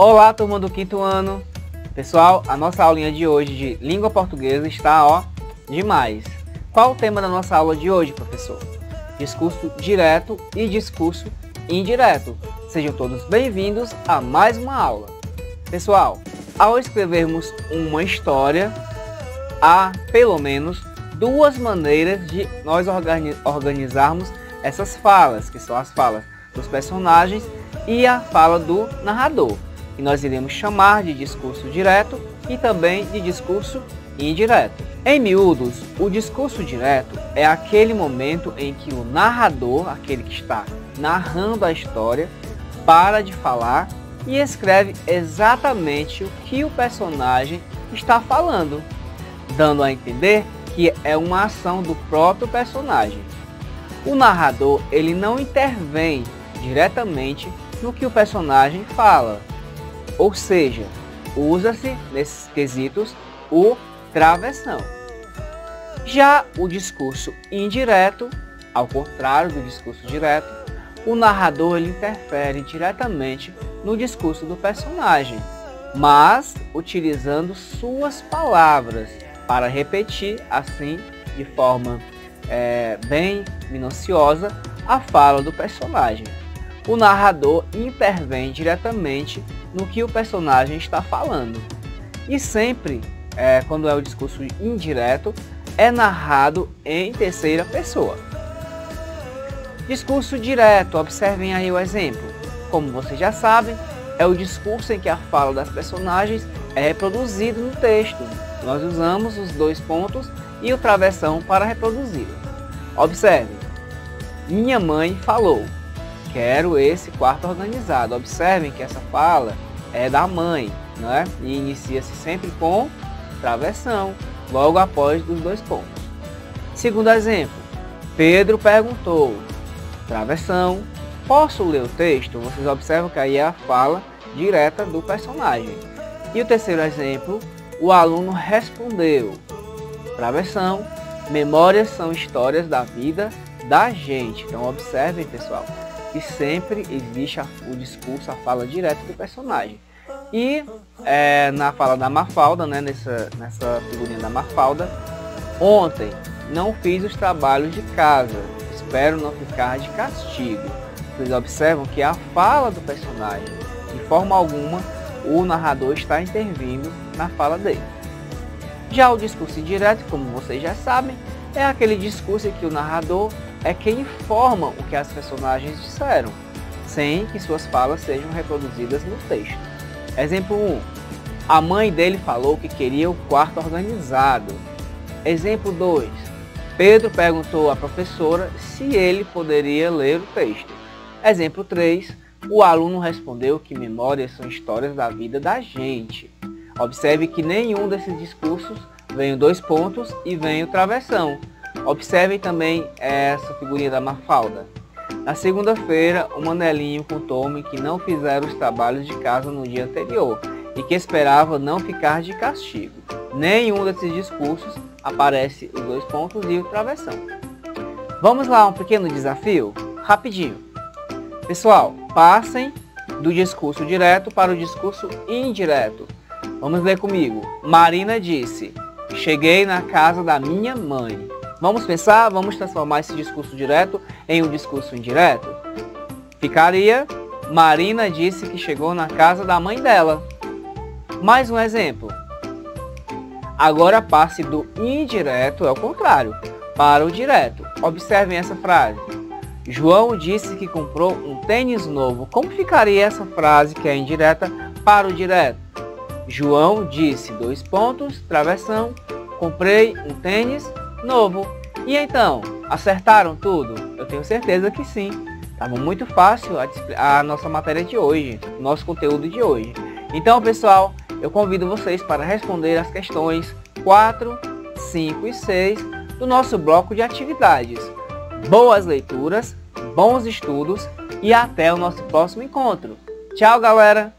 Olá, turma do quinto ano. Pessoal, a nossa aulinha de hoje de língua portuguesa está, demais. Qual o tema da nossa aula de hoje, professor? Discurso direto e discurso indireto. Sejam todos bem-vindos a mais uma aula. Pessoal, ao escrevermos uma história, há pelo menos duas maneiras de nós organizarmos essas falas, que são as falas dos personagens e a fala do narrador. E nós iremos chamar de discurso direto e também de discurso indireto. Em miúdos, o discurso direto é aquele momento em que o narrador, aquele que está narrando a história, para de falar e escreve exatamente o que o personagem está falando, dando a entender que é uma ação do próprio personagem. O narrador, ele não intervém diretamente no que o personagem fala, ou seja, usa-se nesses quesitos o travessão. Já o discurso indireto, ao contrário do discurso direto, o narrador ele interfere diretamente no discurso do personagem, mas utilizando suas palavras para repetir assim, de forma bem minuciosa, a fala do personagem. O narrador intervém diretamente no que o personagem está falando. E sempre, quando é o discurso indireto, é narrado em terceira pessoa. Discurso direto, observem aí o exemplo. Como vocês já sabem, é o discurso em que a fala das personagens é reproduzida no texto. Nós usamos os dois pontos e o travessão para reproduzi-lo. Observe, minha mãe falou, quero esse quarto organizado. Observem que essa fala é da mãe, não é? E inicia-se sempre com travessão, logo após os dois pontos. Segundo exemplo, Pedro perguntou, travessão, posso ler o texto? Vocês observam que aí é a fala direta do personagem. E o terceiro exemplo, o aluno respondeu, travessão, memórias são histórias da vida da gente. Então observem, pessoal, que sempre existe o discurso, a fala direta do personagem. E na fala da Mafalda, né, nessa figurinha da Mafalda, ontem não fiz os trabalhos de casa, espero não ficar de castigo. Vocês observam que a fala do personagem, de forma alguma, o narrador está intervindo na fala dele. Já o discurso indireto, como vocês já sabem, é aquele discurso em que o narrador é quem informa o que as personagens disseram, sem que suas falas sejam reproduzidas no texto. Exemplo 1. A mãe dele falou que queria o quarto organizado. Exemplo 2. Pedro perguntou à professora se ele poderia ler o texto. Exemplo 3. O aluno respondeu que memórias são histórias da vida da gente. Observe que nenhum desses discursos vem dois pontos e vem o travessão. Observem também essa figurinha da Mafalda. Na segunda-feira, o Manelinho contou-me que não fizeram os trabalhos de casa no dia anterior e que esperava não ficar de castigo. Nenhum desses discursos aparece os dois pontos e o travessão. Vamos lá, um pequeno desafio? Rapidinho. Pessoal, passem do discurso direto para o discurso indireto. Vamos ler comigo. Marina disse, cheguei na casa da minha mãe. Vamos pensar, vamos transformar esse discurso direto em um discurso indireto? Ficaria, Marina disse que chegou na casa da mãe dela. Mais um exemplo. Agora passe do indireto, é o contrário, para o direto. Observem essa frase. João disse que comprou um tênis novo. Como ficaria essa frase que é indireta para o direto? João disse, dois pontos, travessão, comprei um tênis novo. E então, acertaram tudo? Eu tenho certeza que sim. Estava muito fácil a nossa matéria de hoje, nosso conteúdo de hoje. Então, pessoal, eu convido vocês para responder as questões 4, 5 e 6 do nosso bloco de atividades. Boas leituras, bons estudos e até o nosso próximo encontro. Tchau, galera!